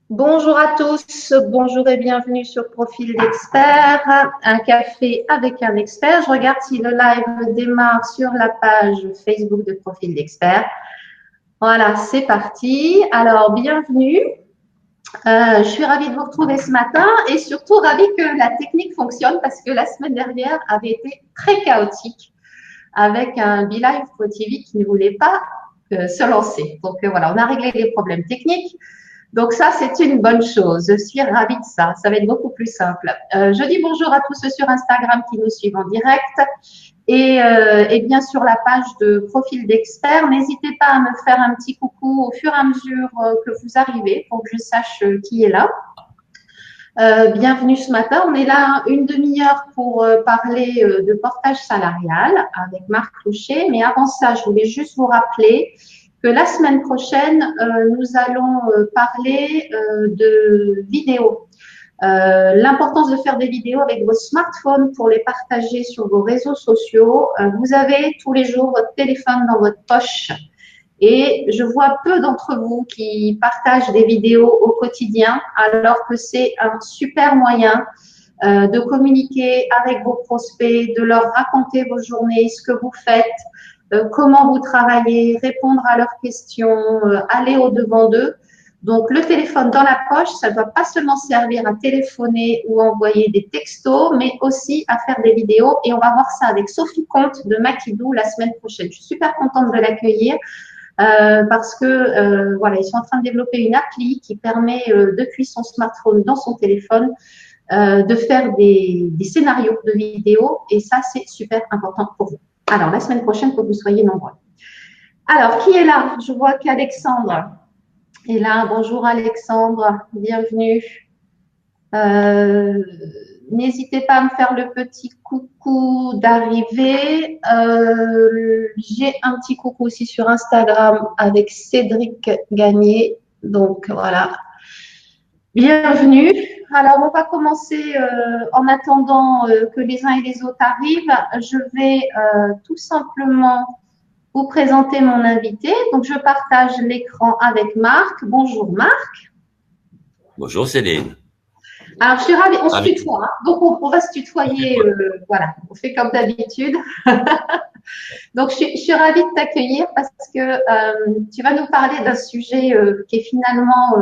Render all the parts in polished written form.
Bonjour à tous, bonjour et bienvenue sur Profil d'expert, un café avec un expert. Je regarde si le live démarre sur la page Facebook de Profil d'expert. Voilà, c'est parti. Alors, bienvenue. Je suis ravie de vous retrouver ce matin et surtout ravie que la technique fonctionne parce que la semaine dernière avait été très chaotique avec un BeLive Pro TV qui ne voulait pas se lancer. Donc voilà, on a réglé les problèmes techniques. Donc ça, c'est une bonne chose. Je suis ravie de ça. Ça va être beaucoup plus simple. Je dis bonjour à tous ceux sur Instagram qui nous suivent en direct et bien sur la page de Profil d'expert. N'hésitez pas à me faire un petit coucou au fur et à mesure que vous arrivez pour que je sache qui est là. Bienvenue ce matin. On est là une demi-heure pour parler de portage salarial avec Marc Clouchet. Mais avant ça, je voulais juste vous rappeler que la semaine prochaine, nous allons parler de vidéos. L'importance de faire des vidéos avec vos smartphones pour les partager sur vos réseaux sociaux. Vous avez tous les jours votre téléphone dans votre poche et je vois peu d'entre vous qui partagent des vidéos au quotidien alors que c'est un super moyen de communiquer avec vos prospects, de leur raconter vos journées, ce que vous faites, comment vous travaillez, répondre à leurs questions, aller au-devant d'eux. Donc, le téléphone dans la poche, ça ne doit pas seulement servir à téléphoner ou envoyer des textos, mais aussi à faire des vidéos. Et on va voir ça avec Sophie Comte de Makidou la semaine prochaine. Je suis super contente de l'accueillir parce que voilà, ils sont en train de développer une appli qui permet depuis son smartphone dans son téléphone de faire des scénarios de vidéos. Et ça, c'est super important pour vous. Alors, la semaine prochaine, il faut que vous soyez nombreux. Alors, qui est là? Je vois qu'Alexandre est là. Bonjour Alexandre, bienvenue. N'hésitez pas à me faire le petit coucou d'arrivée. J'ai un petit coucou aussi sur Instagram avec Cédric Gagné. Donc, voilà. Bienvenue. Alors, on va commencer en attendant que les uns et les autres arrivent. Je vais tout simplement vous présenter mon invité. Donc, je partage l'écran avec Marc. Bonjour Marc. Bonjour Céline. Alors, je suis ravie, on se tutoie, hein. Donc on va se tutoyer, voilà, on fait comme d'habitude. Donc, je suis ravie de t'accueillir parce que tu vas nous parler d'un sujet qui est finalement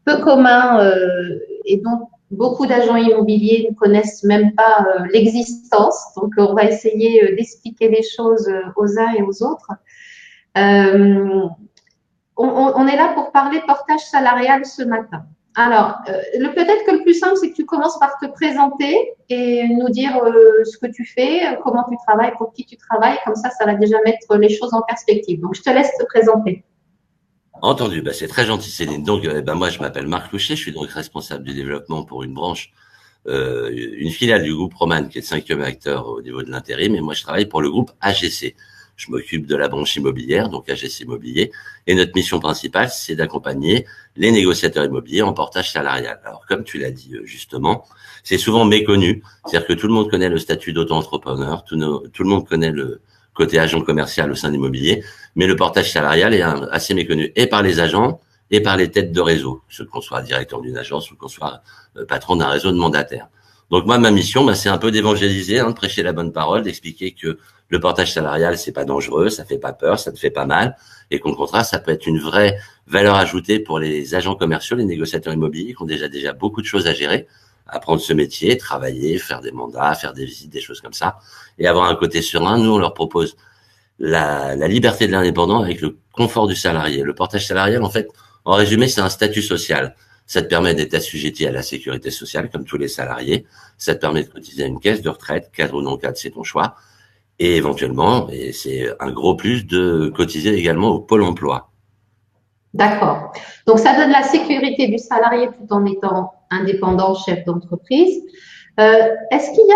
peu commun et dont beaucoup d'agents immobiliers ne connaissent même pas l'existence. Donc, on va essayer d'expliquer les choses aux uns et aux autres. On est là pour parler portage salarial ce matin. Alors, peut-être que le plus simple, c'est que tu commences par te présenter et nous dire ce que tu fais, comment tu travailles, pour qui tu travailles. Comme ça va déjà mettre les choses en perspective. Donc, je te laisse te présenter. Entendu, c'est très gentil Céline. Donc, moi, je m'appelle Marc Louchet, je suis donc responsable du développement pour une branche, une filiale du groupe Roman, qui est le 5e acteur au niveau de l'intérim. Et moi, je travaille pour le groupe AGC. Je m'occupe de la branche immobilière, donc AGC Immobilier. Et notre mission principale, c'est d'accompagner les négociateurs immobiliers en portage salarial. Alors, comme tu l'as dit justement, c'est souvent méconnu. C'est-à-dire que tout le monde connaît le statut d'auto-entrepreneur, tout le monde connaît le côté agent commercial au sein de l'immobilier, mais le portage salarial est assez méconnu et par les agents et par les têtes de réseau, qu'on soit directeur d'une agence ou qu'on soit patron d'un réseau de mandataires. Donc moi, ma mission, c'est un peu d'évangéliser, de prêcher la bonne parole, d'expliquer que le portage salarial, c'est pas dangereux, ça fait pas peur, ça ne fait pas mal, et qu'au contraire, ça peut être une vraie valeur ajoutée pour les agents commerciaux, les négociateurs immobiliers qui ont déjà beaucoup de choses à gérer, apprendre ce métier, travailler, faire des mandats, faire des visites, des choses comme ça, et avoir un côté serein. Nous, on leur propose la liberté de l'indépendant avec le confort du salarié. Le portage salarial, en fait, en résumé, c'est un statut social. Ça te permet d'être assujetti à la sécurité sociale, comme tous les salariés. Ça te permet de cotiser à une caisse de retraite, cadre ou non cadre, c'est ton choix. Et éventuellement, et c'est un gros plus, de cotiser également au Pôle emploi. D'accord. Donc, ça donne la sécurité du salarié tout en étant indépendant, chef d'entreprise. Est-ce qu'il y a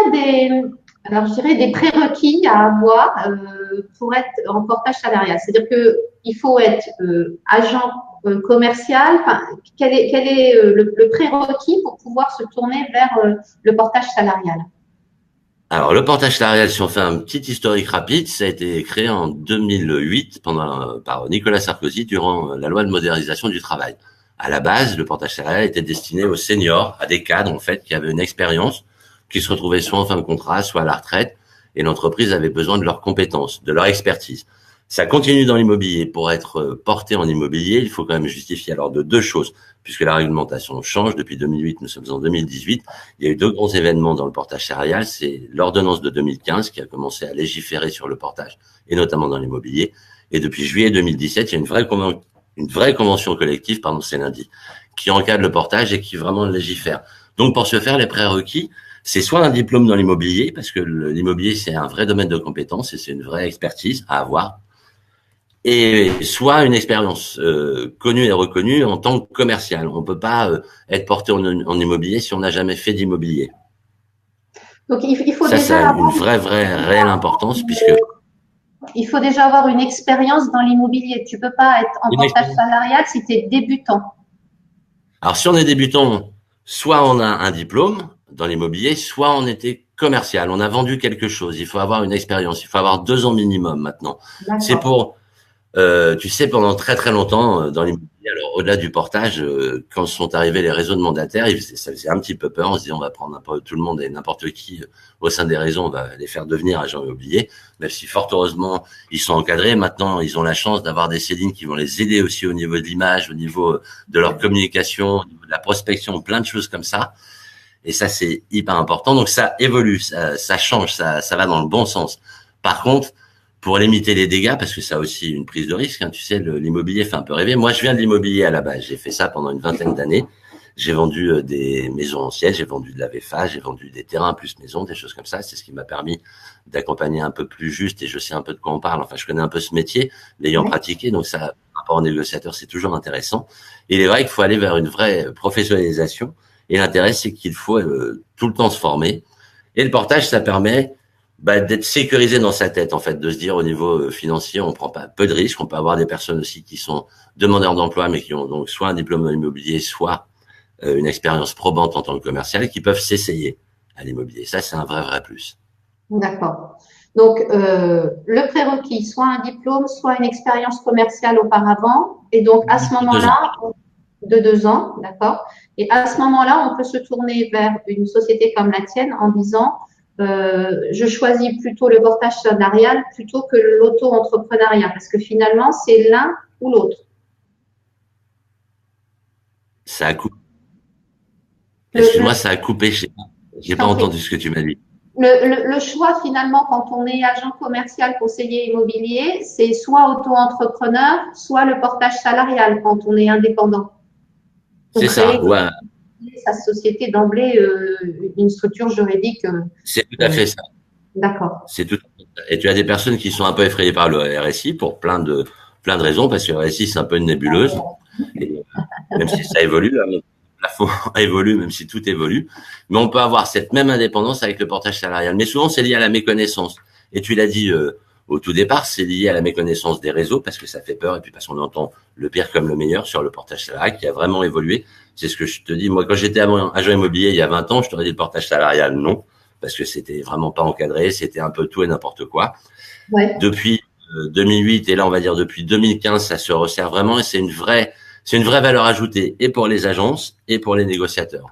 alors je dirais des prérequis à avoir pour être en portage salarial? C'est-à-dire qu'il faut être agent commercial. Enfin, quel est le prérequis pour pouvoir se tourner vers le portage salarial? Alors, le portage salarial, si on fait un petit historique rapide, ça a été créé en 2008 par Nicolas Sarkozy durant la loi de modernisation du travail. à la base, le portage salarial était destiné aux seniors, à des cadres en fait qui avaient une expérience, qui se retrouvaient soit en fin de contrat, soit à la retraite, et l'entreprise avait besoin de leurs compétences, de leur expertise. Ça continue dans l'immobilier. Pour être porté en immobilier, il faut quand même justifier alors de deux choses, puisque la réglementation change. Depuis 2008, nous sommes en 2018. Il y a eu deux grands événements dans le portage salarial. C'est l'ordonnance de 2015 qui a commencé à légiférer sur le portage, et notamment dans l'immobilier. Et depuis juillet 2017, il y a une vraie convention collective, c'est lundi, qui encadre le portage et qui vraiment légifère. Donc, pour ce faire, les prérequis, c'est soit un diplôme dans l'immobilier, parce que l'immobilier, c'est un vrai domaine de compétence et c'est une vraie expertise à avoir, et soit une expérience connue et reconnue en tant que commercial. On peut pas être porté en immobilier si on n'a jamais fait d'immobilier. Donc, il faut ça déjà a une vraie réelle importance, puisque il faut déjà avoir une expérience dans l'immobilier. Tu peux pas être en portage salarial si tu es débutant. Alors, si on est débutant, soit on a un diplôme dans l'immobilier, soit on était commercial. On a vendu quelque chose. Il faut avoir une expérience. Il faut avoir 2 ans minimum maintenant. C'est pour, tu sais, pendant très très longtemps dans l'immobilier, alors au-delà du portage, quand sont arrivés les réseaux de mandataires, ça faisait un petit peu peur. On se disait on va prendre un peu tout le monde et n'importe qui au sein des réseaux, on va les faire devenir agents immobiliers. Même si fort heureusement ils sont encadrés. Maintenant ils ont la chance d'avoir des cédines qui vont les aider aussi au niveau de l'image, au niveau de leur communication, au niveau de la prospection, plein de choses comme ça. Et ça c'est hyper important. Donc ça évolue, ça change, ça va dans le bon sens. Par contre, pour limiter les dégâts, parce que ça a aussi une prise de risque, hein, tu sais, l'immobilier fait un peu rêver. Moi, je viens de l'immobilier à la base. J'ai fait ça pendant une vingtaine d'années. J'ai vendu des maisons anciennes, j'ai vendu de la VFA, j'ai vendu des terrains plus maisons, des choses comme ça. C'est ce qui m'a permis d'accompagner un peu plus juste, et je sais un peu de quoi on parle. Enfin, je connais un peu ce métier, l'ayant pratiqué. Donc ça, par rapport aux négociateurs, c'est toujours intéressant. Et il est vrai qu'il faut aller vers une vraie professionnalisation. Et l'intérêt, c'est qu'il faut tout le temps se former. Et le portage, ça permet d'être sécurisé dans sa tête, en fait, de se dire au niveau financier, on prend pas peu de risques. On peut avoir des personnes aussi qui sont demandeurs d'emploi, mais qui ont donc soit un diplôme dans l'immobilier, soit une expérience probante en tant que commercial, qui peuvent s'essayer à l'immobilier. Ça, c'est un vrai plus. D'accord. Donc, le prérequis, soit un diplôme, soit une expérience commerciale auparavant. Et donc, à ce moment-là, de 2 ans, d'accord. Et à ce moment-là, on peut se tourner vers une société comme la tienne en disant je choisis plutôt le portage salarial plutôt que l'auto-entrepreneuriat, parce que finalement, c'est l'un ou l'autre. Ça a coupé. Excuse-moi, ça a coupé. J'ai pas entendu ce que tu m'as dit. Le choix, finalement, quand on est agent commercial, conseiller immobilier, c'est soit auto-entrepreneur, soit le portage salarial quand on est indépendant. C'est ça, ouais. Sa société d'emblée, une structure juridique. C'est tout à fait ça. D'accord. C'est tout. Et tu as des personnes qui sont un peu effrayées par le RSI pour plein de raisons, parce que le RSI c'est un peu une nébuleuse. Et même si ça évolue, le plafond évolue, même si tout évolue. Mais on peut avoir cette même indépendance avec le portage salarial. Mais souvent c'est lié à la méconnaissance. Et tu l'as dit au tout départ, c'est lié à la méconnaissance des réseaux, parce que ça fait peur, et puis parce qu'on entend le pire comme le meilleur sur le portage salarial qui a vraiment évolué. C'est ce que je te dis. Moi, quand j'étais agent immobilier il y a 20 ans, je t'aurais dit le portage salarial, non, parce que c'était vraiment pas encadré, c'était un peu tout et n'importe quoi. Ouais. Depuis 2008, et là, on va dire depuis 2015, ça se resserre vraiment, et c'est une vraie valeur ajoutée, et pour les agences, et pour les négociateurs.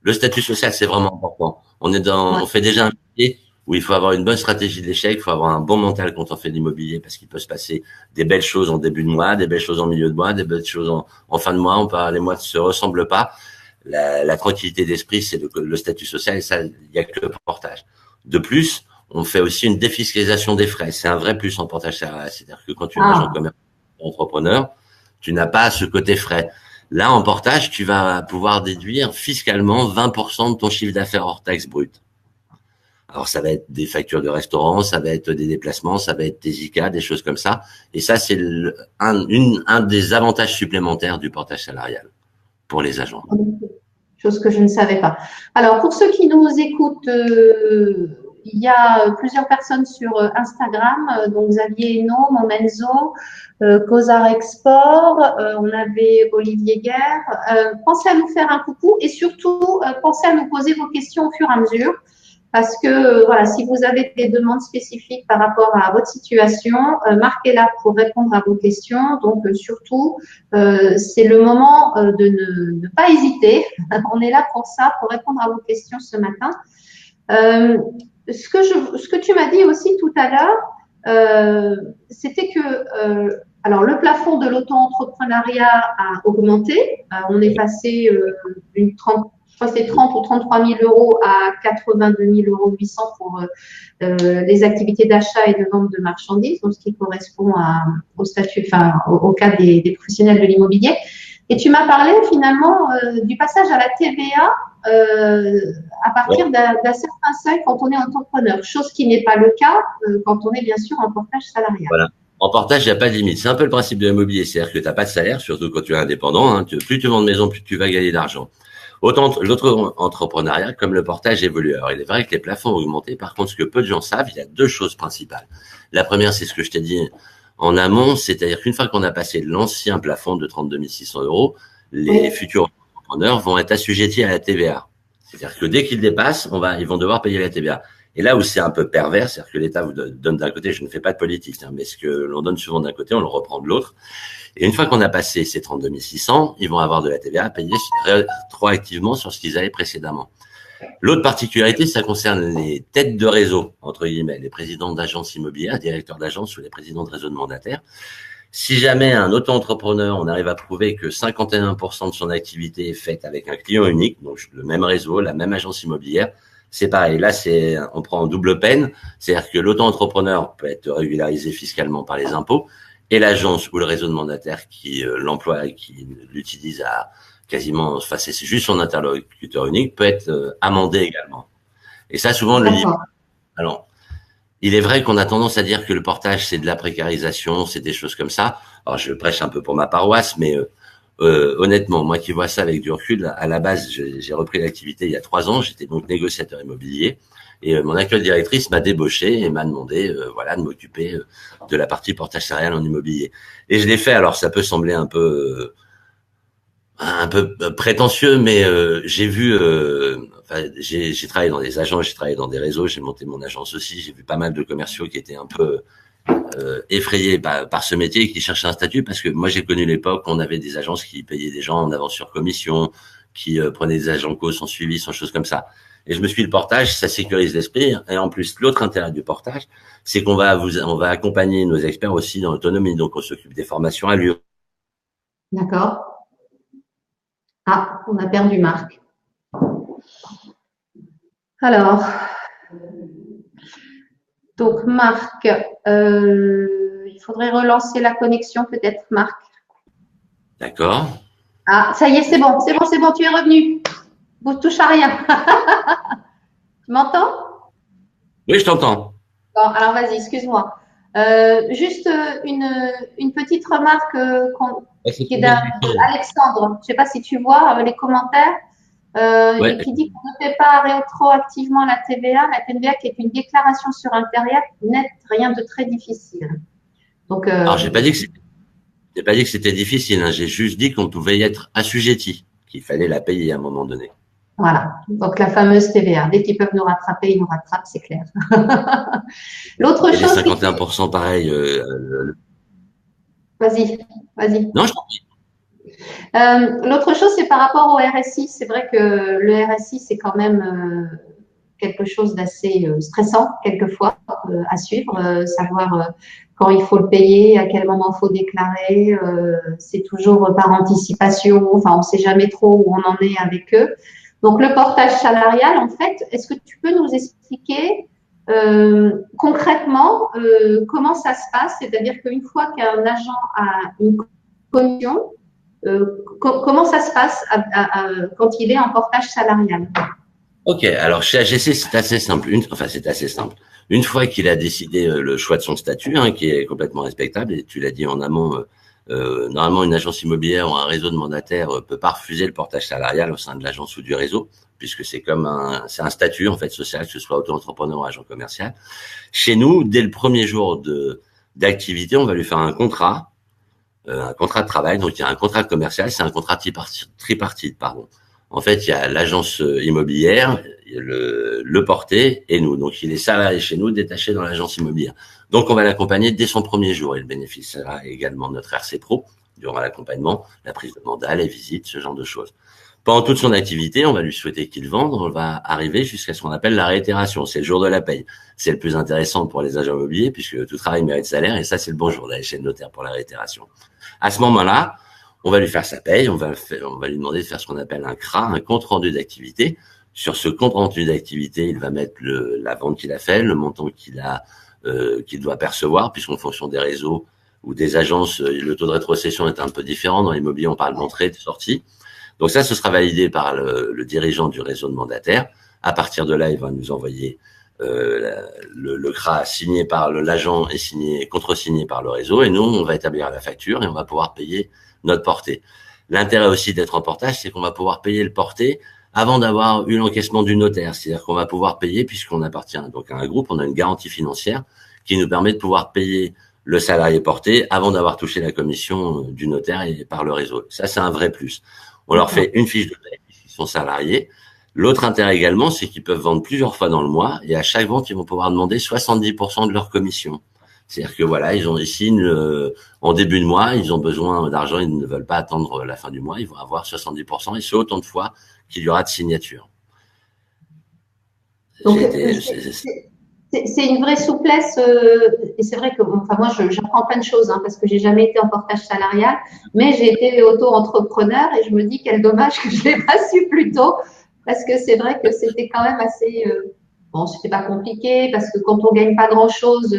Le statut social, c'est vraiment important. On fait déjà un métier où il faut avoir une bonne stratégie d'échec, il faut avoir un bon mental quand on fait de l'immobilier, parce qu'il peut se passer des belles choses en début de mois, des belles choses en milieu de mois, des belles choses en fin de mois. Les mois ne se ressemblent pas. La tranquillité d'esprit, c'est le statut social, et ça, il n'y a que le portage. De plus, on fait aussi une défiscalisation des frais. C'est un vrai plus en portage salarial. C'est-à-dire que quand tu es un agent commercial entrepreneur, tu n'as pas ce côté frais. Là, en portage, tu vas pouvoir déduire fiscalement 20% de ton chiffre d'affaires hors taxe brute. Alors, ça va être des factures de restaurant, ça va être des déplacements, ça va être des ICA, des choses comme ça. Et ça, c'est un des avantages supplémentaires du portage salarial pour les agents. Chose que je ne savais pas. Alors, pour ceux qui nous écoutent, il y a plusieurs personnes sur Instagram, donc Xavier Hainaut, Momenzo, Cosar Export, on avait Olivier Guerre. Pensez à nous faire un coucou et surtout, pensez à nous poser vos questions au fur et à mesure. parce que voilà, si vous avez des demandes spécifiques par rapport à votre situation, marquez-la pour répondre à vos questions. Donc surtout, c'est le moment de ne pas hésiter. On est là pour ça, pour répondre à vos questions ce matin. Ce que tu m'as dit aussi tout à l'heure, c'était que alors le plafond de l'auto-entrepreneuriat a augmenté. On est passé d'une 30, je crois que c'est 30 ou 33 000 euros à 82 800 € pour les activités d'achat et de vente de marchandises, donc ce qui correspond au statut, enfin au cas des professionnels de l'immobilier. Et tu m'as parlé finalement du passage à la TVA à partir d'un certain seuil quand on est entrepreneur, chose qui n'est pas le cas quand on est bien sûr en portage salarial. Voilà. En portage, il n'y a pas de limite. C'est un peu le principe de l'immobilier, c'est-à-dire que tu n'as pas de salaire, surtout quand tu es indépendant. Hein. Plus tu vends de maison, plus tu vas gagner d'argent. Autant l'autre entrepreneuriat, comme le portage, évolue. Alors, il est vrai que les plafonds ont augmenté. Par contre, ce que peu de gens savent, il y a deux choses principales. La première, c'est ce que je t'ai dit en amont, c'est-à-dire qu'une fois qu'on a passé l'ancien plafond de 32 600 €, les futurs entrepreneurs vont être assujettis à la TVA. C'est-à-dire que dès qu'ils dépassent, ils vont devoir payer la TVA. Et là où c'est un peu pervers, c'est-à-dire que l'État vous donne d'un côté, je ne fais pas de politique, hein, mais ce que l'on donne souvent d'un côté, on le reprend de l'autre. Et une fois qu'on a passé ces 32 600, ils vont avoir de la TVA à payer rétroactivement sur ce qu'ils avaient précédemment. L'autre particularité, ça concerne les têtes de réseau, entre guillemets, les présidents d'agences immobilières, directeurs d'agences ou les présidents de réseaux de mandataires. Si jamais un auto-entrepreneur, on arrive à prouver que 51% de son activité est faite avec un client unique, donc le même réseau, la même agence immobilière, c'est pareil. Là, on prend en double peine. C'est-à-dire que l'auto-entrepreneur peut être régularisé fiscalement par les impôts et l'agence ou le réseau de mandataires qui l'emploie et qui l'utilise à quasiment, enfin, c'est juste son interlocuteur unique, peut être amendé également. Et ça, souvent, le livre. Alors, il est vrai qu'on a tendance à dire que le portage, c'est de la précarisation, c'est des choses comme ça. Alors, je prêche un peu pour ma paroisse, mais honnêtement, moi qui vois ça avec du recul, à la base, j'ai repris l'activité il y a 3 ans. J'étais donc négociateur immobilier et mon actuelle directrice m'a débauché et m'a demandé, de m'occuper de la partie portage salarial en immobilier. Et je l'ai fait. Alors, ça peut sembler un peu prétentieux, mais j'ai vu, j'ai travaillé dans des agences, j'ai travaillé dans des réseaux, j'ai monté mon agence aussi. J'ai vu pas mal de commerciaux qui étaient un peu effrayés par ce métier et qui cherchaient un statut, parce que moi j'ai connu l'époque où on avait des agences qui payaient des gens en avance sur commission, qui prenaient des agents co sans suivi, sans choses comme ça. Et je me suis dit, le portage, ça sécurise l'esprit. Et en plus, l'autre intérêt du portage, c'est qu'on va accompagner nos experts aussi dans l'autonomie. Donc on s'occupe des formations à l'UR. D'accord. Ah, on a perdu Marc. Alors, donc Marc, il faudrait relancer la connexion peut-être, Marc. D'accord. Ah, ça y est, c'est bon, tu es revenu. Vous ne touchez à rien. Tu m'entends? Oui, je t'entends. Bon, alors vas-y, excuse-moi. Juste une petite remarque qui est d'Alexandre. Je ne sais pas si tu vois les commentaires. Et qui dit qu'on ne fait pas rétroactivement la TVA. La TVA qui est une déclaration sur Internet, rien de très difficile. Donc, alors, j'ai pas dit que c'était difficile. Hein. J'ai juste dit qu'on pouvait y être assujetti, qu'il fallait la payer à un moment donné. Voilà. Donc la fameuse TVA. Dès qu'ils peuvent nous rattraper, ils nous rattrapent, c'est clair. L'autre chose. Les 51% pareil. Vas-y. Non, je t'en prie. L'autre chose, c'est par rapport au RSI. C'est vrai que le RSI, c'est quand même quelque chose d'assez stressant, quelquefois, à suivre. Savoir quand il faut le payer, à quel moment il faut déclarer. C'est toujours par anticipation. Enfin, on ne sait jamais trop où on en est avec eux. Donc, le portage salarial, en fait, est-ce que tu peux nous expliquer concrètement comment ça se passe? C'est-à-dire qu'une fois qu'un agent a une commission, comment ça se passe quand il est en portage salarial? Ok, alors chez AGC, c'est assez simple. C'est assez simple. Une fois qu'il a décidé le choix de son statut, hein, qui est complètement respectable, et tu l'as dit en amont, normalement une agence immobilière ou un réseau de mandataires peut pas refuser le portage salarial au sein de l'agence ou du réseau, puisque c'est c'est un statut en fait social, que ce soit auto-entrepreneur ou agent commercial. Chez nous, dès le premier jour d'activité, on va lui faire un contrat de travail. Donc il y a un contrat commercial, c'est un contrat tripartite, pardon. En fait, il y a l'agence immobilière, le porté et nous. Donc, il est salarié chez nous, détaché dans l'agence immobilière. Donc, on va l'accompagner dès son premier jour. Et le bénéficiera également de notre RC Pro durant l'accompagnement, la prise de mandat, les visites, ce genre de choses. Pendant toute son activité, on va lui souhaiter qu'il vende. On va arriver jusqu'à ce qu'on appelle la réitération. C'est le jour de la paye. C'est le plus intéressant pour les agents immobiliers puisque tout travail mérite salaire. Et ça, c'est le bon jour d'aller chez le notaire pour la réitération. À ce moment-là, on va lui faire sa paye. On va lui demander de faire ce qu'on appelle un CRA, un compte rendu d'activité. Sur ce compte rendu d'activité, il va mettre la vente qu'il a fait, le montant qu'il doit percevoir, puisqu'en fonction des réseaux ou des agences, le taux de rétrocession est un peu différent. Dans l'immobilier, on parle d'entrée, de sortie. Donc ça, ce sera validé par le dirigeant du réseau de mandataires. À partir de là, il va nous envoyer le CRA signé par l'agent et contresigné par le réseau. Et nous, on va établir la facture et on va pouvoir payer notre portée. L'intérêt aussi d'être en portage, c'est qu'on va pouvoir payer le porté avant d'avoir eu l'encaissement du notaire. C'est-à-dire qu'on va pouvoir payer, puisqu'on appartient donc à un groupe, on a une garantie financière qui nous permet de pouvoir payer le salarié porté avant d'avoir touché la commission du notaire et par le réseau. Ça, c'est un vrai plus. On leur fait une fiche de paie puisqu'ils sont salariés. L'autre intérêt également, c'est qu'ils peuvent vendre plusieurs fois dans le mois et à chaque vente, ils vont pouvoir demander 70% de leur commission. C'est-à-dire que voilà, ils signent en début de mois, ils ont besoin d'argent, ils ne veulent pas attendre la fin du mois, ils vont avoir 70% et c'est autant de fois qu'il y aura de signature. Donc, c'est une vraie souplesse et c'est vrai que moi j'apprends plein de choses parce que j'ai jamais été en portage salarial, mais j'ai été auto-entrepreneur et je me dis quel dommage que je l'ai pas su plus tôt parce que c'est vrai que c'était quand même assez c'était pas compliqué parce que quand on gagne pas grand chose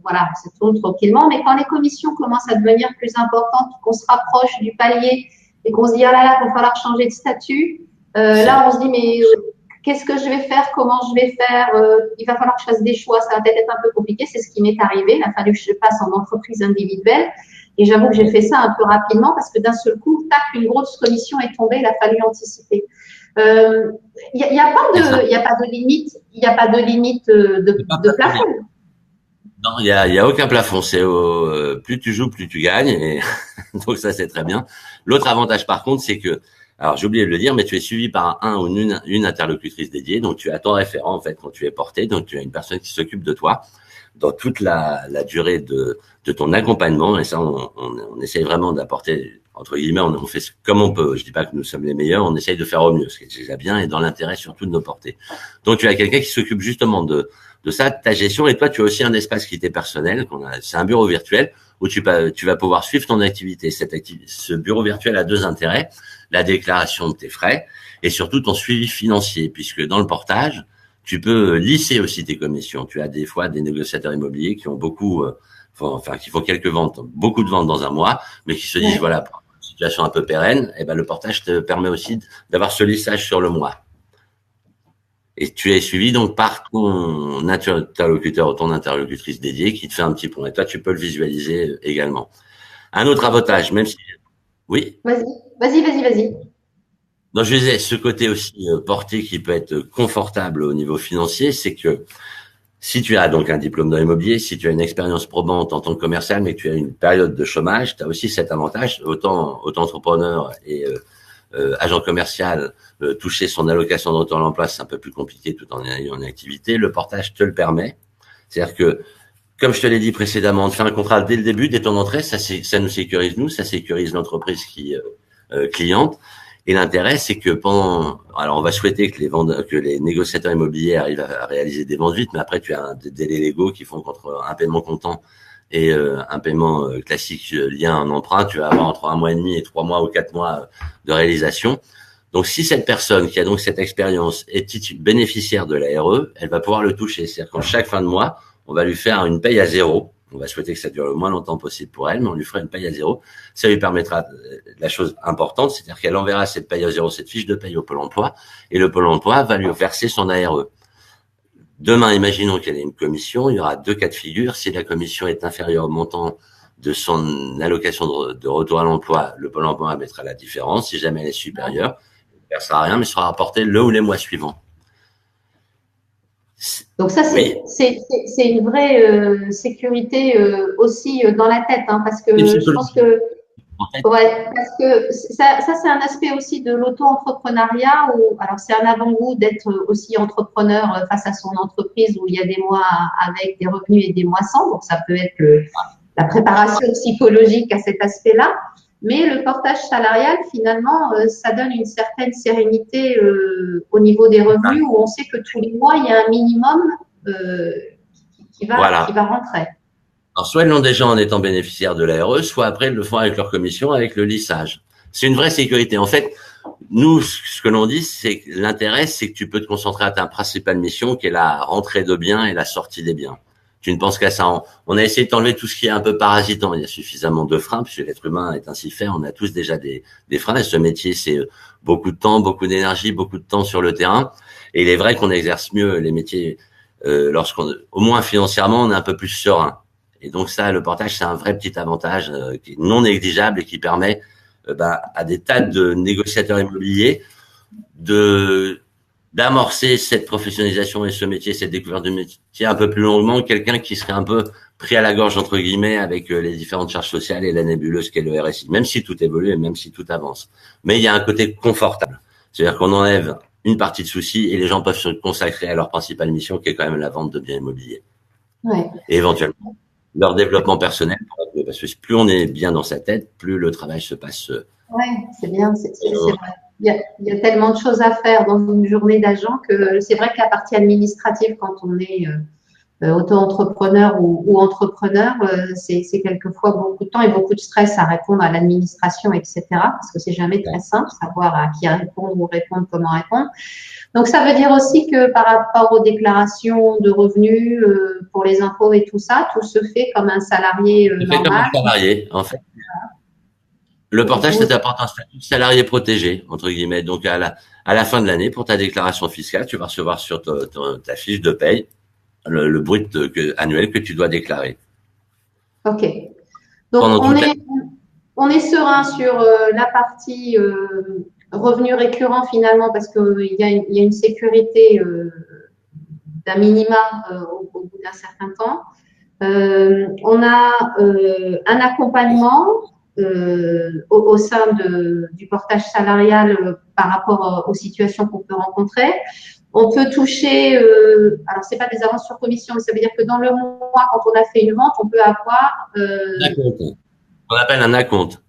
voilà, ça tourne tranquillement, mais quand les commissions commencent à devenir plus importantes, qu'on se rapproche du palier et qu'on se dit ah là là, il va falloir changer de statut, là on se dit mais qu'est-ce que je vais faire? Comment je vais faire? Il va falloir que je fasse des choix. Ça va peut-être être un peu compliqué. C'est ce qui m'est arrivé. Il a fallu que je passe en entreprise individuelle. Et j'avoue que j'ai fait ça un peu rapidement parce que d'un seul coup, tac, une grosse commission est tombée. Il a fallu anticiper. Il n'y a pas de limite. Il n'y a pas de limite de plafond. Non, il y a aucun plafond. C'est plus tu joues, plus tu gagnes. Et donc ça, c'est très bien. L'autre avantage, par contre, c'est que alors, j'ai oublié de le dire, mais tu es suivi par un ou une interlocutrice dédiée. Donc, tu as ton référent, en fait, quand tu es porté. Donc, tu as une personne qui s'occupe de toi dans toute la durée de ton accompagnement. Et ça, on essaye vraiment d'apporter, entre guillemets, on fait comme on peut. Je dis pas que nous sommes les meilleurs, on essaye de faire au mieux, ce qui est déjà bien et dans l'intérêt surtout de nos portées. Donc, tu as quelqu'un qui s'occupe justement de ça, de ta gestion. Et toi, tu as aussi un espace qui t'est personnel. C'est un bureau virtuel où tu vas pouvoir suivre ton activité. Ce bureau virtuel a deux intérêts: la déclaration de tes frais et surtout ton suivi financier, puisque dans le portage, tu peux lisser aussi tes commissions. Tu as des fois des négociateurs immobiliers qui ont qui font beaucoup de ventes dans un mois, mais qui se disent voilà, pour une situation un peu pérenne, et ben le portage te permet aussi d'avoir ce lissage sur le mois. Et tu es suivi donc par ton interlocuteur ou ton interlocutrice dédiée qui te fait un petit point. Et toi, tu peux le visualiser également. Un autre avantage, même si oui. Vas-y. Donc, je disais, ce côté aussi porté qui peut être confortable au niveau financier, c'est que si tu as donc un diplôme dans l'immobilier, si tu as une expérience probante en tant que commercial, mais que tu as une période de chômage, tu as aussi cet avantage, autant entrepreneur et agent commercial, toucher son allocation de retour à l'emploi, c'est un peu plus compliqué tout en ayant une activité. Le portage te le permet. C'est-à-dire que, comme je te l'ai dit précédemment, de faire un contrat dès le début, dès ton entrée, ça nous sécurise nous, ça sécurise l'entreprise qui cliente. Et l'intérêt, c'est que alors on va souhaiter que les négociateurs immobiliers arrivent à réaliser des ventes vite, mais après tu as des délais légaux qui font qu'entre un paiement comptant et un paiement classique lié à un emprunt, tu vas avoir entre 1 mois et demi et 3 mois ou 4 mois de réalisation. Donc si cette personne qui a donc cette expérience est bénéficiaire de la RE, elle va pouvoir le toucher. C'est-à-dire qu'en chaque fin de mois, on va lui faire une paye à zéro. On va souhaiter que ça dure le moins longtemps possible pour elle, mais on lui fera une paye à zéro. Ça lui permettra la chose importante, c'est-à-dire qu'elle enverra cette paye à zéro, cette fiche de paye au Pôle emploi, et le Pôle emploi va lui verser son ARE. Demain, imaginons qu'elle ait une commission, il y aura 2 cas de figure. Si la commission est inférieure au montant de son allocation de retour à l'emploi, le Pôle emploi mettra la différence. Si jamais elle est supérieure, il ne versera rien, mais sera rapporté le ou les mois suivants. Donc ça, c'est une vraie sécurité aussi dans la tête, parce que je pense que Ouais, parce que ça c'est un aspect aussi de l'auto-entrepreneuriat où, alors c'est un avant-goût d'être aussi entrepreneur face à son entreprise où il y a des mois avec des revenus et des mois sans, donc ça peut être la préparation psychologique à cet aspect-là. Mais le portage salarial, finalement, ça donne une certaine sérénité au niveau des revenus où on sait que tous les mois, il y a un minimum qui va rentrer. Alors, soit ils l'ont déjà en étant bénéficiaires de l'ARE, soit après ils le font avec leur commission, avec le lissage. C'est une vraie sécurité. En fait, nous, ce que l'on dit, c'est que l'intérêt, c'est que tu peux te concentrer à ta principale mission, qui est la rentrée de biens et la sortie des biens. Tu ne penses qu'à ça. On a essayé de t'enlever tout ce qui est un peu parasitant. Il y a suffisamment de freins, puisque l'être humain est ainsi fait. On a tous déjà des freins. Et ce métier, c'est beaucoup de temps, beaucoup d'énergie, beaucoup de temps sur le terrain. Et il est vrai qu'on exerce mieux les métiers lorsqu'on, au moins financièrement, on est un peu plus serein. Et donc ça, le portage, c'est un vrai petit avantage qui est non négligeable et qui permet à des tas de négociateurs immobiliers d'amorcer cette professionnalisation et ce métier, cette découverte du métier un peu plus longuement que quelqu'un qui serait un peu pris à la gorge, entre guillemets, avec les différentes charges sociales et la nébuleuse qu'est le RSI, même si tout évolue et même si tout avance. Mais il y a un côté confortable. C'est-à-dire qu'on enlève une partie de soucis et les gens peuvent se consacrer à leur principale mission qui est quand même la vente de biens immobiliers. Ouais. Et éventuellement, leur développement personnel, parce que plus on est bien dans sa tête, plus le travail se passe. Oui, c'est bien, c'est vrai. Il y a tellement de choses à faire dans une journée d'agent que c'est vrai que la partie administrative, quand on est auto-entrepreneur ou entrepreneur, c'est quelquefois beaucoup de temps et beaucoup de stress à répondre à l'administration, etc. Parce que c'est jamais très simple, savoir à qui répondre, où répondre, comment répondre. Donc, ça veut dire aussi que par rapport aux déclarations de revenus pour les impôts et tout ça, tout se fait comme un salarié normal. Comme un salarié, en fait. Le portage, ça t'apporte un statut de salarié protégé, entre guillemets. Donc, à la fin de l'année, pour ta déclaration fiscale, tu vas recevoir sur ta fiche de paye le brut annuel que tu dois déclarer. OK. Donc, on est serein sur la partie revenus récurrents finalement parce qu'il y a une sécurité d'un minima au bout d'un certain temps. On a un accompagnement au sein du portage salarial par rapport aux situations qu'on peut rencontrer. On peut toucher, alors c'est pas des avances sur commission, mais ça veut dire que dans le mois, quand on a fait une vente, on peut avoir un acompte. On appelle un acompte.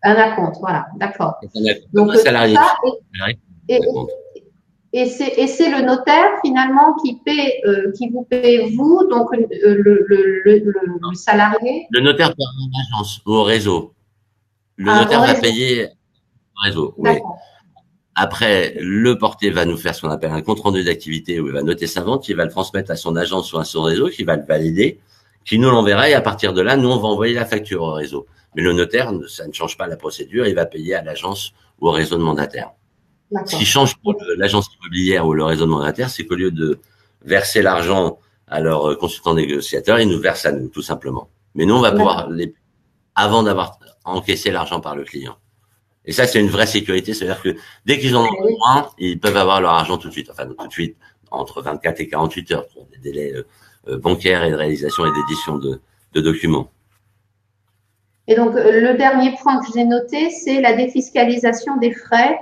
Un acompte, voilà, d'accord. Donc salarié. Et c'est le notaire finalement qui vous paie vous, donc le salarié. Le notaire par une agence ou au réseau. Le notaire va payer au réseau. Oui. Après, le portier va nous faire ce qu'on appelle un compte rendu d'activité où il va noter sa vente, il va le transmettre à son agence ou à son réseau, qui va le valider, qui nous l'enverra et à partir de là, nous, on va envoyer la facture au réseau. Mais le notaire, ça ne change pas la procédure, il va payer à l'agence ou au réseau de mandataires. Ce qui change pour l'agence immobilière ou le réseau de mandataires, c'est qu'au lieu de verser l'argent à leur consultant négociateur, ils nous versent à nous, tout simplement. Mais nous, on va pouvoir avant d'avoir encaissé l'argent par le client. Et ça, c'est une vraie sécurité. C'est-à-dire que dès qu'ils en ont besoin, ils peuvent avoir leur argent tout de suite. Enfin, tout de suite, entre 24 et 48 heures, pour des délais bancaires et de réalisation et d'édition de documents. Et donc, le dernier point que j'ai noté, c'est la défiscalisation des frais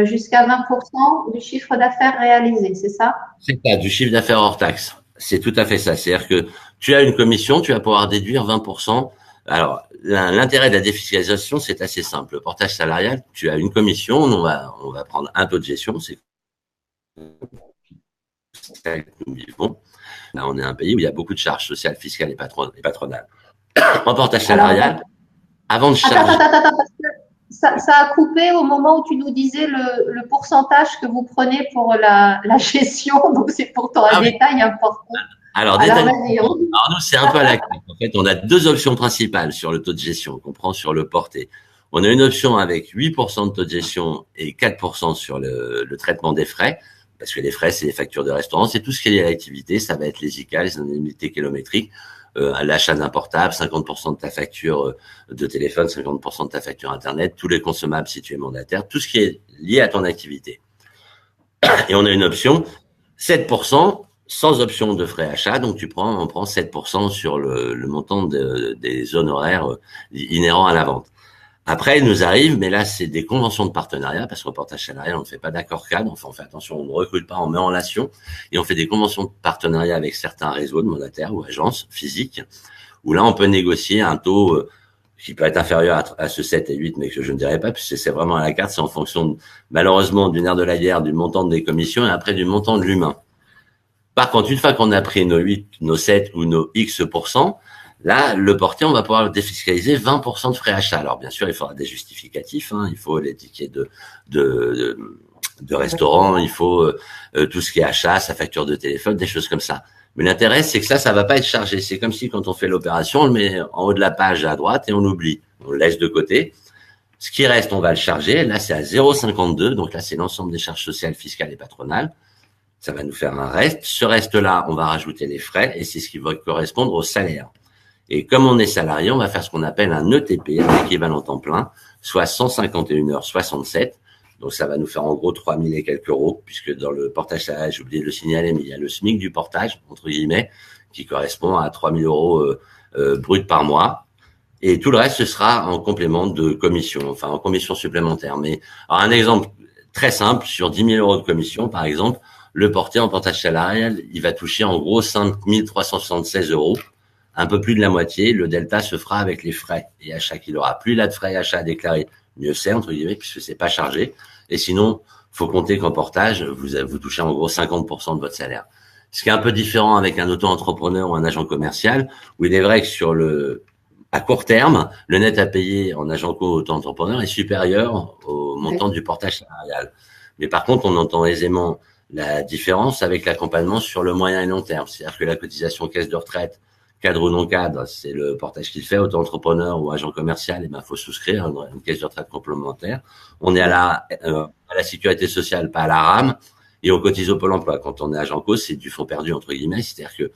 jusqu'à 20% du chiffre d'affaires réalisé, c'est ça? C'est ça, du chiffre d'affaires hors taxe. C'est tout à fait ça. C'est-à-dire que tu as une commission, tu vas pouvoir déduire 20%. Alors, l'intérêt de la défiscalisation, c'est assez simple. Le portage salarial, tu as une commission, on va prendre un taux de gestion, c'est que nous vivons. Là, on est un pays où il y a beaucoup de charges sociales, fiscales et patronales. En portage salarial, avant de charger… Attends, parce que ça a coupé au moment où tu nous disais le pourcentage que vous prenez pour la gestion, donc c'est pourtant un détail important. Alors nous, c'est un peu à la clé. En fait, on a deux options principales sur le taux de gestion qu'on prend sur le porté. On a une option avec 8% de taux de gestion et 4% sur le traitement des frais, parce que les frais, c'est les factures de restaurant, c'est tout ce qui est lié à l'activité, ça va être les ICA, les indemnités kilométriques, l'achat d'un portable, 50% de ta facture de téléphone, 50% de ta facture Internet, tous les consommables si tu es mandataire, tout ce qui est lié à ton activité. Et on a une option 7%, sans option de frais achat, donc on prend 7% sur le montant des honoraires inhérents à la vente. Après, il nous arrive, mais là, c'est des conventions de partenariat, parce qu'au portage salarial, on ne fait pas d'accord cadre, enfin, on fait attention, on ne recrute pas, on met en relation, et on fait des conventions de partenariat avec certains réseaux de mandataires ou agences physiques, où là, on peut négocier un taux qui peut être inférieur à ce 7 et 8, mais que je ne dirais pas, puisque c'est vraiment à la carte, c'est en fonction, malheureusement, du nerf de la guerre, du montant des commissions, et après du montant de l'humain. Par contre, une fois qu'on a pris nos 8, nos 7 ou nos X%, là, le portier, on va pouvoir défiscaliser 20% de frais achats. Alors, bien sûr, il faudra des justificatifs, hein, il faut les tickets de restaurant, il faut tout ce qui est achat, sa facture de téléphone, des choses comme ça. Mais l'intérêt, c'est que ça va pas être chargé. C'est comme si quand on fait l'opération, on le met en haut de la page à droite et on oublie. On le laisse de côté. Ce qui reste, on va le charger. Là, c'est à 0,52. Donc là, c'est l'ensemble des charges sociales, fiscales et patronales. Ça va nous faire un reste. Ce reste-là, on va rajouter les frais et c'est ce qui va correspondre au salaire. Et comme on est salarié, on va faire ce qu'on appelle un ETP, un équivalent temps plein, soit 151h67. Donc ça va nous faire en gros 3000 et quelques euros, puisque dans le portage salarial, j'ai oublié de le signaler, mais il y a le SMIC du portage, entre guillemets, qui correspond à 3000 euros bruts par mois. Et tout le reste, ce sera en complément de commission, enfin en commission supplémentaire. Mais alors un exemple très simple, sur 10 000 euros de commission, par exemple, le portier en portage salarial, il va toucher en gros 5 376 euros, un peu plus de la moitié. Le delta se fera avec les frais et achats qu'il aura. Plus il a de frais et achats à déclarer, mieux c'est, entre guillemets, puisque c'est pas chargé. Et sinon, faut compter qu'en portage, vous touchez en gros 50% de votre salaire. Ce qui est un peu différent avec un auto-entrepreneur ou un agent commercial, où il est vrai que à court terme, le net à payer en agent auto-entrepreneur est supérieur au montant du portage salarial. Mais par contre, on entend aisément la différence avec l'accompagnement sur le moyen et long terme. C'est-à-dire que la cotisation caisse de retraite, cadre ou non cadre, c'est le portage qu'il fait, auto-entrepreneur ou agent commercial, et ben, faut souscrire une caisse de retraite complémentaire. On est à la sécurité sociale, pas à la rame, et on cotise au Pôle emploi. Quand on est agent co, c'est du fonds perdu, entre guillemets. C'est-à-dire que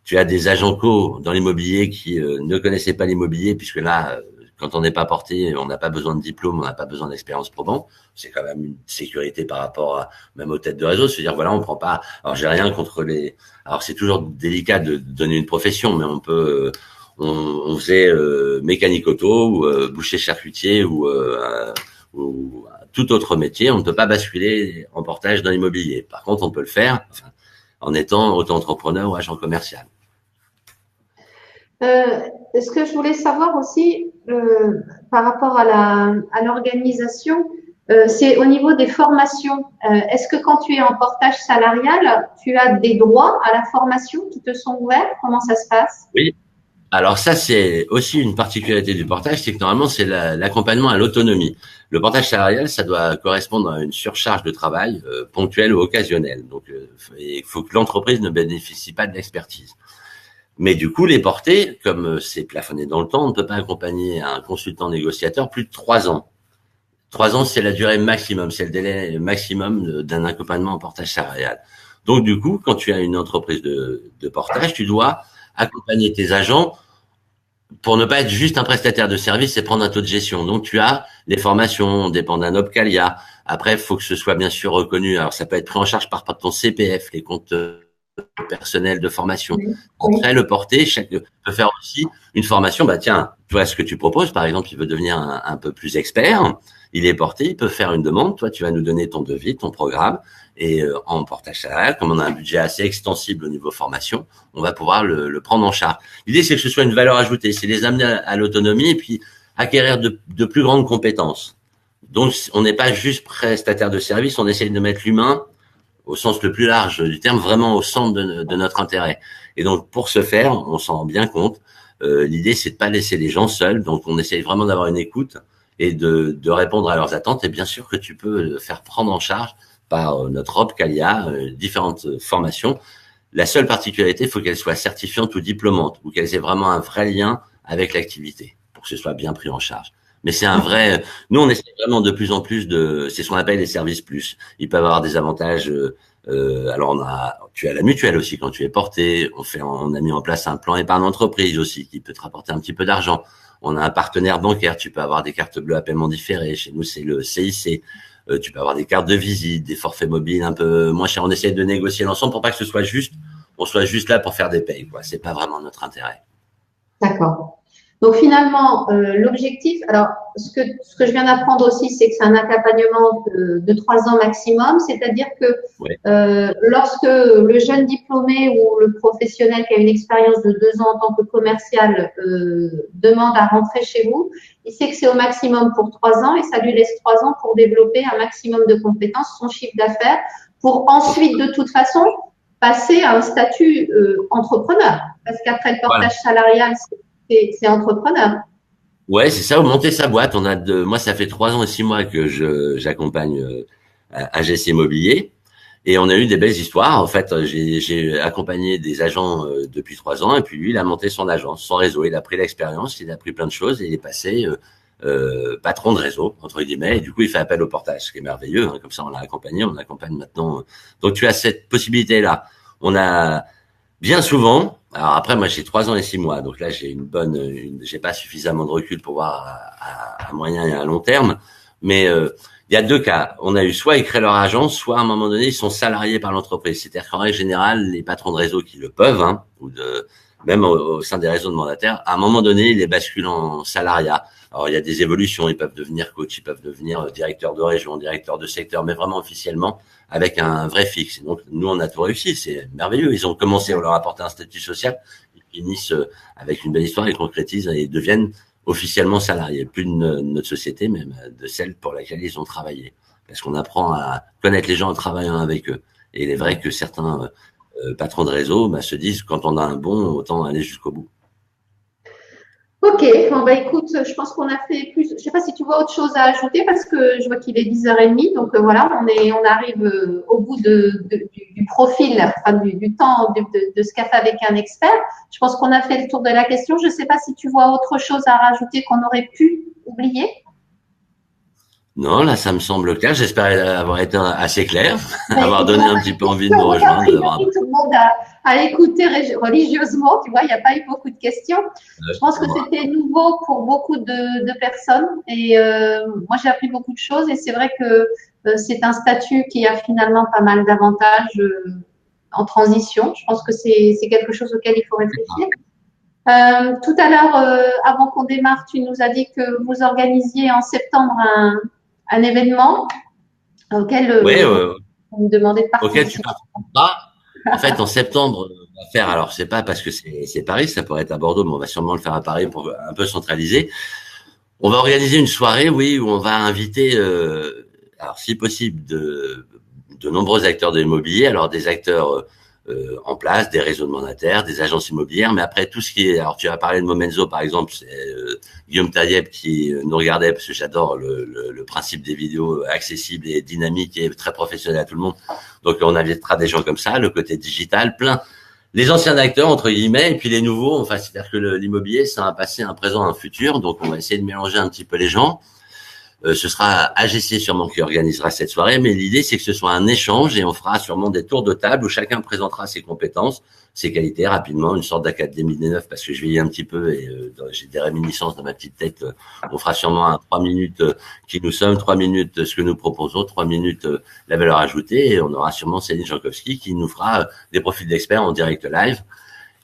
tu as des agents co dans l'immobilier qui ne connaissaient pas l'immobilier, puisque là, quand on n'est pas porté, on n'a pas besoin de diplôme, on n'a pas besoin d'expérience probante. C'est quand même une sécurité par rapport même aux têtes de réseau. C'est-à-dire, voilà, on prend pas. Alors, j'ai rien contre les. Alors, c'est toujours délicat de donner une profession, mais on peut. On faisait mécanique auto ou boucher charcutier ou tout autre métier. On ne peut pas basculer en portage dans l'immobilier. Par contre, on peut le faire en étant auto-entrepreneur ou agent commercial. Ce que je voulais savoir aussi par rapport à l'organisation, c'est au niveau des formations. Est-ce que quand tu es en portage salarial, tu as des droits à la formation qui te sont ouverts? Comment ça se passe? Oui. Alors ça, c'est aussi une particularité du portage, c'est que normalement, c'est l'accompagnement à l'autonomie. Le portage salarial, ça doit correspondre à une surcharge de travail ponctuelle ou occasionnelle. Donc, il faut que l'entreprise ne bénéficie pas de l'expertise. Mais du coup, les portés, comme c'est plafonné dans le temps, on ne peut pas accompagner un consultant négociateur plus de 3 ans. 3 ans, c'est la durée maximum, c'est le délai maximum d'un accompagnement en portage salarial. Donc, du coup, quand tu as une entreprise de portage, tu dois accompagner tes agents pour ne pas être juste un prestataire de service et prendre un taux de gestion. Donc, tu as les formations, on dépend d'un OPCALIA. Après, il faut que ce soit bien sûr reconnu. Alors, ça peut être pris en charge par ton CPF, les comptes personnel de formation. Après, le porté, peut faire aussi une formation. Bah, tiens, toi, ce que tu proposes, par exemple, il veut devenir un peu plus expert. Il est porté, il peut faire une demande. Toi, tu vas nous donner ton devis, ton programme. Et en portage salarial, comme on a un budget assez extensible au niveau formation, on va pouvoir le prendre en charge. L'idée, c'est que ce soit une valeur ajoutée. C'est les amener à l'autonomie et puis acquérir de plus grandes compétences. Donc, on n'est pas juste prestataire de service, on essaye de mettre l'humain au sens le plus large du terme, vraiment au centre de notre intérêt. Et donc, pour ce faire, on s'en rend bien compte, l'idée, c'est de pas laisser les gens seuls. Donc, on essaye vraiment d'avoir une écoute et de répondre à leurs attentes. Et bien sûr que tu peux faire prendre en charge par notre OPCALIA différentes formations. La seule particularité, il faut qu'elles soient certifiantes ou diplômantes, ou qu'elles aient vraiment un vrai lien avec l'activité, pour que ce soit bien pris en charge. Mais c'est un vrai. Nous, on essaie vraiment de plus en plus c'est ce qu'on appelle les services plus. Ils peuvent avoir des avantages. Alors, tu as la mutuelle aussi quand tu es porté. On a mis en place un plan épargne entreprise aussi qui peut te rapporter un petit peu d'argent. On a un partenaire bancaire. Tu peux avoir des cartes bleues à paiement différé. Chez nous, c'est le CIC. Tu peux avoir des cartes de visite, des forfaits mobiles un peu moins chers. On essaie de négocier l'ensemble pour pas que ce soit juste. On soit juste là pour faire des payes, quoi. C'est pas vraiment notre intérêt. D'accord. Donc finalement, l'objectif, alors ce que je viens d'apprendre aussi, c'est que c'est un accompagnement de 3 ans maximum, c'est-à-dire que lorsque le jeune diplômé ou le professionnel qui a une expérience de 2 ans en tant que commercial demande à rentrer chez vous, il sait que c'est au maximum pour 3 ans et ça lui laisse 3 ans pour développer un maximum de compétences, son chiffre d'affaires, pour ensuite, de toute façon, passer à un statut entrepreneur. Parce qu'après le portage salarial, c'est entrepreneur. Ouais, c'est ça, monter sa boîte. Moi, ça fait 3 ans et 6 mois que j'accompagne AGS Immobilier. Et on a eu des belles histoires. En fait, j'ai accompagné des agents depuis 3 ans. Et puis lui, il a monté son agence, son réseau. Il a pris l'expérience, il a appris plein de choses et il est passé patron de réseau, entre guillemets. Et du coup, il fait appel au portage, ce qui est merveilleux. Hein. Comme ça, on l'a accompagné, on l'accompagne maintenant. Donc, tu as cette possibilité-là. On a bien souvent. Alors après, moi, j'ai 3 ans et 6 mois. Donc là, j'ai pas suffisamment de recul pour voir à moyen et à long terme. Mais il y a 2 cas. On a eu soit ils créent leur agence, soit à un moment donné, ils sont salariés par l'entreprise. C'est-à-dire qu'en règle générale, les patrons de réseau qui le peuvent, hein, même au sein des réseaux de mandataires, à un moment donné, ils les basculent en salariat. Alors, il y a des évolutions. Ils peuvent devenir coach, ils peuvent devenir directeur de région, directeur de secteur, mais vraiment officiellement avec un vrai fixe. Et donc, nous, on a tout réussi. C'est merveilleux. Ils ont commencé, on leur a apporté un statut social. Ils finissent avec une belle histoire, ils concrétisent et ils deviennent officiellement salariés. Plus de notre société, même de celle pour laquelle ils ont travaillé. Parce qu'on apprend à connaître les gens en travaillant avec eux. Et il est vrai que certains patrons de réseau se disent, quand on a un bon, autant aller jusqu'au bout. Ok, bon bah écoute, je pense qu'on a fait plus. Je sais pas si tu vois autre chose à ajouter parce que je vois qu'il est 10h30, donc voilà, on arrive au bout du profil, enfin du temps de ce qu'a fait avec un expert. Je pense qu'on a fait le tour de la question. Je sais pas si tu vois autre chose à rajouter qu'on aurait pu oublier. Non, là, ça me semble clair. J'espère avoir été assez clair, avoir donné un petit peu envie de nous rejoindre. Tout le monde a écouté religieusement, tu vois, il n'y a pas eu beaucoup de questions. Je pense que c'était nouveau pour beaucoup de personnes et moi, j'ai appris beaucoup de choses et c'est vrai que c'est un statut qui a finalement pas mal d'avantages en transition. Je pense que c'est quelque chose auquel il faut réfléchir. Tout à l'heure, avant qu'on démarre, tu nous as dit que vous organisiez en septembre un événement auquel vous me demandez de participer. Auquel tu participeras. En fait, en septembre, on va faire, alors c'est pas parce que c'est Paris, ça pourrait être à Bordeaux, mais on va sûrement le faire à Paris pour un peu centraliser. On va organiser une soirée, oui, où on va inviter, alors si possible, de nombreux acteurs de l'immobilier, alors des acteurs en place, des réseaux de mandataires, des agences immobilières, mais après tout ce qui est, alors tu as parlé de Momenzo par exemple, c'est Guillaume Taïeb qui nous regardait parce que j'adore le principe des vidéos accessibles et dynamiques et très professionnelles à tout le monde. Donc on invitera des gens comme ça, le côté digital, plein. Les anciens acteurs entre guillemets et puis les nouveaux, enfin c'est-à-dire que l'immobilier c'est un passé, un présent, un futur, donc on va essayer de mélanger un petit peu les gens. Ce sera AGC sûrement qui organisera cette soirée, mais l'idée c'est que ce soit un échange et on fera sûrement des tours de table où chacun présentera ses compétences, ses qualités rapidement, une sorte d'académie des neufs parce que je vieillis un petit peu et j'ai des réminiscences dans ma petite tête. On fera sûrement un 3 minutes qui nous sommes, 3 minutes ce que nous proposons, 3 minutes la valeur ajoutée et on aura sûrement Céline Jankowski qui nous fera des profils d'experts en direct live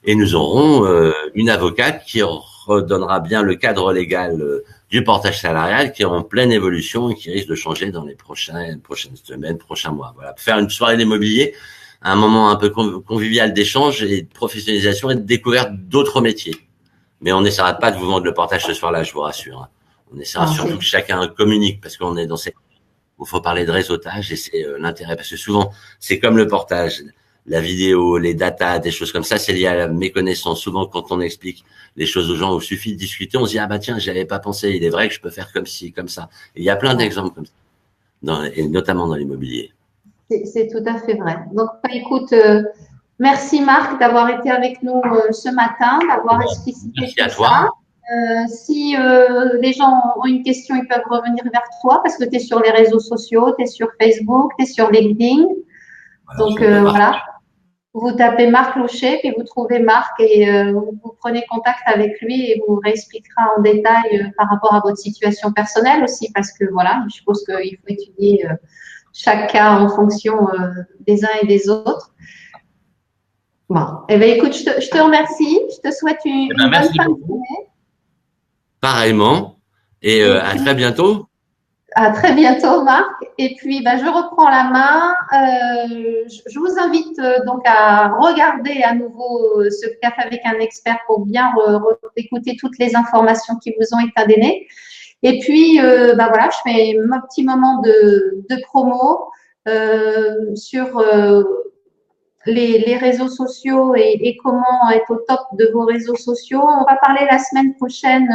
et nous aurons une avocate qui redonnera bien le cadre légal du portage salarial qui est en pleine évolution et qui risque de changer dans les prochaines semaines, prochains mois. Voilà, pour faire une soirée d'immobilier, un moment un peu convivial d'échange et de professionnalisation et de découverte d'autres métiers. Mais on n'essaiera pas de vous vendre le portage ce soir-là, je vous rassure. On essaiera surtout que chacun communique parce qu'on est dans cette où il faut parler de réseautage et c'est l'intérêt parce que souvent c'est comme le portage. La vidéo, les datas, des choses comme ça, c'est lié à la méconnaissance. Souvent, quand on explique les choses aux gens, il suffit de discuter, on se dit, ah bah tiens, j'y avais pas pensé, il est vrai que je peux faire comme ci, comme ça. Et il y a plein d'exemples comme ça, et notamment dans l'immobilier. C'est tout à fait vrai. Donc, écoute, merci Marc d'avoir été avec nous ce matin, d'avoir explicité tout ça. Si les gens ont une question, ils peuvent revenir vers toi parce que tu es sur les réseaux sociaux, tu es sur Facebook, tu es sur LinkedIn. Donc, voilà. Vous tapez Marc Louchet, puis vous trouvez Marc et vous prenez contact avec lui et vous réexpliquera en détail par rapport à votre situation personnelle aussi, parce que voilà, je suppose qu'il faut étudier chaque cas en fonction des uns et des autres. Bon, eh bien écoute, je te remercie, je te souhaite une bonne fin de journée. Pareillement, Et Et à puis, très bientôt. à très bientôt, Marc. Et puis, je reprends la main. Je vous invite donc à regarder à nouveau ce café avec un expert pour bien écouter toutes les informations qui vous ont été données. Et puis, voilà, je fais mon petit moment de promo sur les réseaux sociaux et comment être au top de vos réseaux sociaux. On va parler la semaine prochaine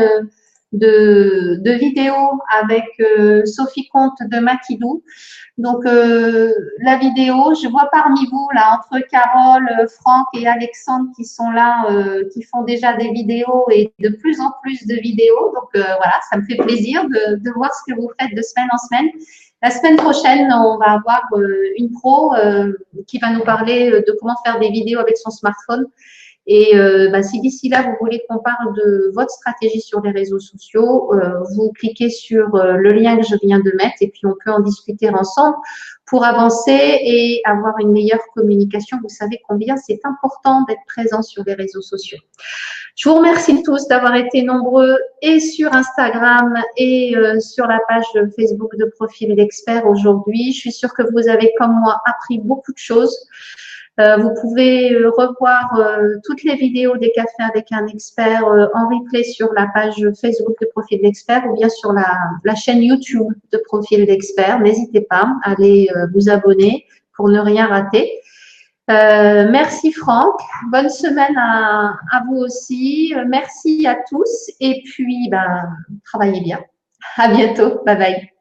de vidéos avec Sophie Comte de Makidou. Donc, la vidéo, je vois parmi vous, là, entre Carole, Franck et Alexandre qui sont là, qui font déjà des vidéos et de plus en plus de vidéos. Donc, voilà, ça me fait plaisir de voir ce que vous faites de semaine en semaine. La semaine prochaine, on va avoir une pro qui va nous parler de comment faire des vidéos avec son smartphone. Et si d'ici là, vous voulez qu'on parle de votre stratégie sur les réseaux sociaux, vous cliquez sur le lien que je viens de mettre et puis on peut en discuter ensemble pour avancer et avoir une meilleure communication. Vous savez combien c'est important d'être présent sur les réseaux sociaux. Je vous remercie tous d'avoir été nombreux et sur Instagram et sur la page Facebook de Profil d'Expert aujourd'hui. Je suis sûre que vous avez, comme moi, appris beaucoup de choses. Vous pouvez revoir toutes les vidéos des cafés avec un expert en replay sur la page Facebook de Profil d'Expert ou bien sur la chaîne YouTube de Profil d'Expert. N'hésitez pas à aller vous abonner pour ne rien rater. Merci Franck, bonne semaine à vous aussi. Merci à tous et puis travaillez bien. À bientôt, bye bye.